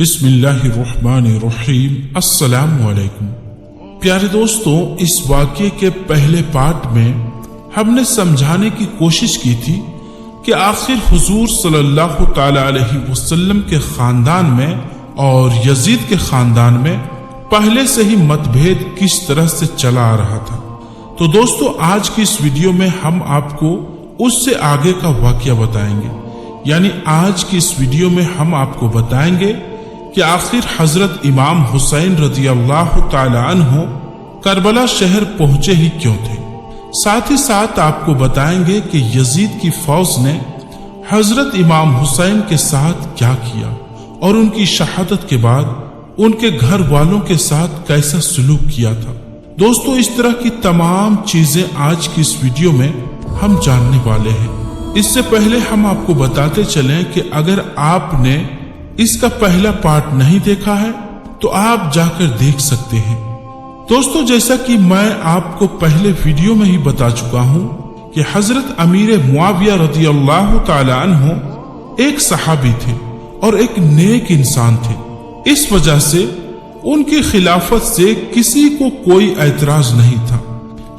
بسم اللہ الرحمن الرحیم۔ السلام علیکم پیارے دوستوں، اس واقعے کے پہلے پارٹ میں ہم نے سمجھانے کی کوشش کی تھی کہ آخر حضور صلی اللہ تعالی علیہ وسلم کے خاندان میں اور یزید کے خاندان میں پہلے سے ہی متبھید کس طرح سے چلا آ رہا تھا۔ تو دوستوں، آج کی اس ویڈیو میں ہم آپ کو اس سے آگے کا واقعہ بتائیں گے، یعنی آج کی اس ویڈیو میں ہم آپ کو بتائیں گے کہ آخر حضرت امام حسین رضی اللہ تعالی عنہ کربلا شہر پہنچے ہی کیوں تھے۔ ساتھ ہی ساتھ آپ کو بتائیں گے کہ یزید کی فوج نے حضرت امام حسین کے ساتھ کیا کیا اور ان کی شہادت کے بعد ان کے گھر والوں کے ساتھ کیسا سلوک کیا تھا۔ دوستو، اس طرح کی تمام چیزیں آج کی اس ویڈیو میں ہم جاننے والے ہیں۔ اس سے پہلے ہم آپ کو بتاتے چلیں کہ اگر آپ نے اس کا پہلا پارٹ نہیں دیکھا ہے تو آپ جا کر دیکھ سکتے ہیں۔ دوستو، جیسا کہ میں آپ کو پہلے ویڈیو میں ہی بتا چکا ہوں کہ حضرت امیر معاویہ رضی اللہ تعالی عنہ ایک صحابی تھے اور ایک نیک انسان تھے۔ اس وجہ سے ان کی خلافت سے کسی کو کوئی اعتراض نہیں تھا،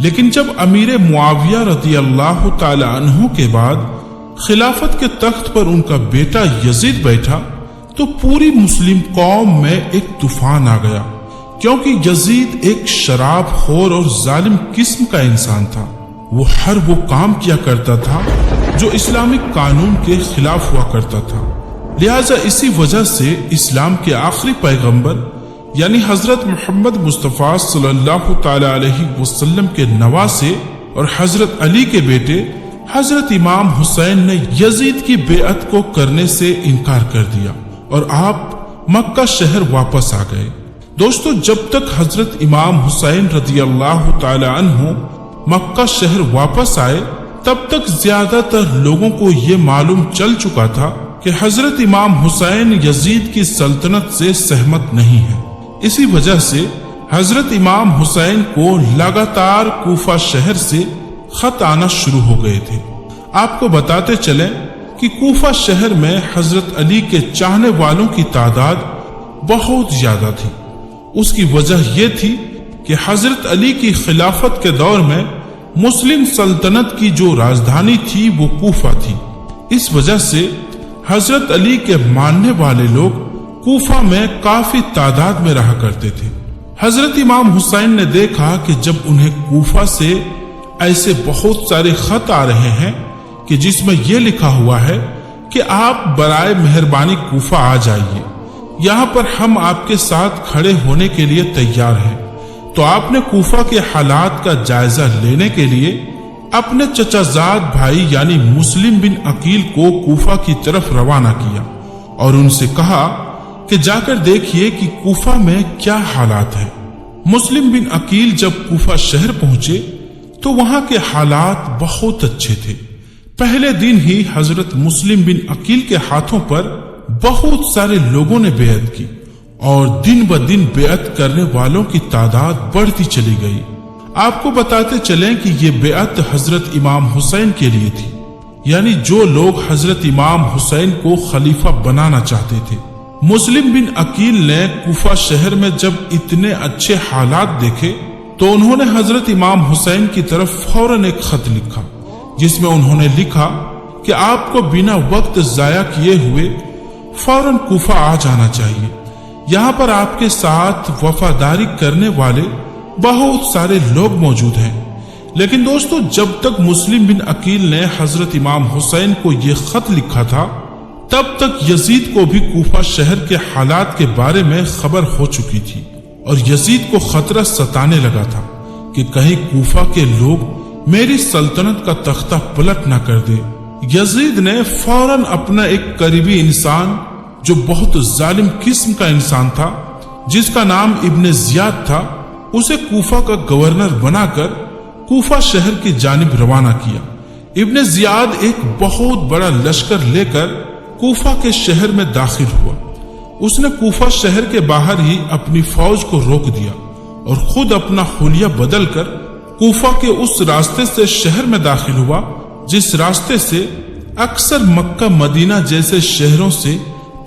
لیکن جب امیر معاویہ رضی اللہ تعالی عنہ کے بعد خلافت کے تخت پر ان کا بیٹا یزید بیٹھا تو پوری مسلم قوم میں ایک طوفان آ گیا، کیونکہ یزید ایک شراب خور اور ظالم قسم کا انسان تھا۔ وہ ہر وہ کام کیا کرتا تھا جو اسلامک قانون کے خلاف ہوا کرتا تھا۔ لہٰذا اسی وجہ سے اسلام کے آخری پیغمبر یعنی حضرت محمد مصطفیٰ صلی اللہ تعالی علیہ وسلم کے نواسے اور حضرت علی کے بیٹے حضرت امام حسین نے یزید کی بیعت کو کرنے سے انکار کر دیا اور آپ مکہ شہر واپس آ گئے۔ دوستو، جب تک حضرت امام حسین رضی اللہ تعالی عنہ مکہ شہر واپس آئے تب تک زیادہ تر لوگوں کو یہ معلوم چل چکا تھا کہ حضرت امام حسین یزید کی سلطنت سے سہمت نہیں ہے۔ اسی وجہ سے حضرت امام حسین کو لگاتار کوفہ شہر سے خط آنا شروع ہو گئے تھے۔ آپ کو بتاتے چلیں کہ کوفہ شہر میں حضرت علی کے چاہنے والوں کی تعداد بہت زیادہ تھی۔ اس کی وجہ یہ تھی کہ حضرت علی کی خلافت کے دور میں مسلم سلطنت کی جو راجدھانی تھی وہ کوفہ تھی۔ اس وجہ سے حضرت علی کے ماننے والے لوگ کوفہ میں کافی تعداد میں رہا کرتے تھے۔ حضرت امام حسین نے دیکھا کہ جب انہیں کوفہ سے ایسے بہت سارے خط آ رہے ہیں کہ جس میں یہ لکھا ہوا ہے کہ آپ برائے مہربانی کوفہ آ جائیے، یہاں پر ہم آپ کے ساتھ کھڑے ہونے کے لیے تیار ہیں، تو آپ نے کوفہ کے حالات کا جائزہ لینے کے لیے اپنے چچا زاد بھائی یعنی مسلم بن عقیل کو کوفہ کی طرف روانہ کیا اور ان سے کہا کہ جا کر دیکھیے کہ کوفہ میں کیا حالات ہیں۔ مسلم بن عقیل جب کوفہ شہر پہنچے تو وہاں کے حالات بہت اچھے تھے۔ پہلے دن ہی حضرت مسلم بن عقیل کے ہاتھوں پر بہت سارے لوگوں نے بیعت کی اور دن بدن بیعت کرنے والوں کی تعداد بڑھتی چلی گئی۔ آپ کو بتاتے چلیں کہ یہ بیعت حضرت امام حسین کے لیے تھی، یعنی جو لوگ حضرت امام حسین کو خلیفہ بنانا چاہتے تھے۔ مسلم بن عقیل نے کوفہ شہر میں جب اتنے اچھے حالات دیکھے تو انہوں نے حضرت امام حسین کی طرف فوراً ایک خط لکھا جس میں انہوں نے لکھا کہ آپ کو بنا وقت ضائع کیے ہوئے فوراً کوفہ آ جانا چاہیے، یہاں پر آپ کے ساتھ وفاداری کرنے والے بہت سارے لوگ موجود ہیں۔ لیکن دوستو، جب تک مسلم بن عقیل نے حضرت امام حسین کو یہ خط لکھا تھا تب تک یزید کو بھی کوفہ شہر کے حالات کے بارے میں خبر ہو چکی تھی اور یزید کو خطرہ ستانے لگا تھا کہ کہیں کوفہ کے لوگ میری سلطنت کا تختہ پلٹ نہ کر دے۔ یزید نے فوراً اپنا ایک قریبی انسان جو بہت ظالم قسم کا انسان تھا جس کا نام ابن زیاد تھا، اسے کوفہ کا گورنر بنا کر کوفہ شہر کی جانب روانہ کیا۔ ابن زیاد ایک بہت بڑا لشکر لے کر کوفہ کے شہر میں داخل ہوا۔ اس نے کوفہ شہر کے باہر ہی اپنی فوج کو روک دیا اور خود اپنا حلیہ بدل کر کوفہ کے اس راستے سے شہر میں داخل ہوا جس راستے سے اکثر مکہ مدینہ جیسے شہروں سے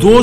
2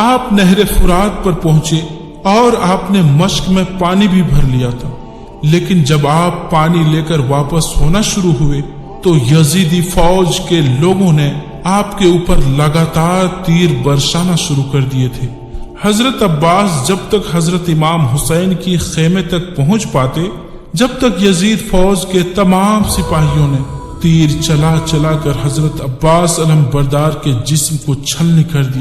آپ نہر فرات پر پہنچے اور آپ نے مشق میں پانی بھی بھر لیا تھا، لیکن جب آپ پانی لے کر واپس ہونا شروع ہوئے تو یزیدی فوج کے لوگوں نے آپ کے اوپر لگاتار تیر برسانا شروع کر دیے تھے۔ حضرت عباس جب تک حضرت امام حسین کی خیمے تک پہنچ پاتے، جب تک یزید فوج کے تمام سپاہیوں نے تیر چلا چلا کر حضرت عباس علم بردار کے جسم کو چھلنی کر دیا۔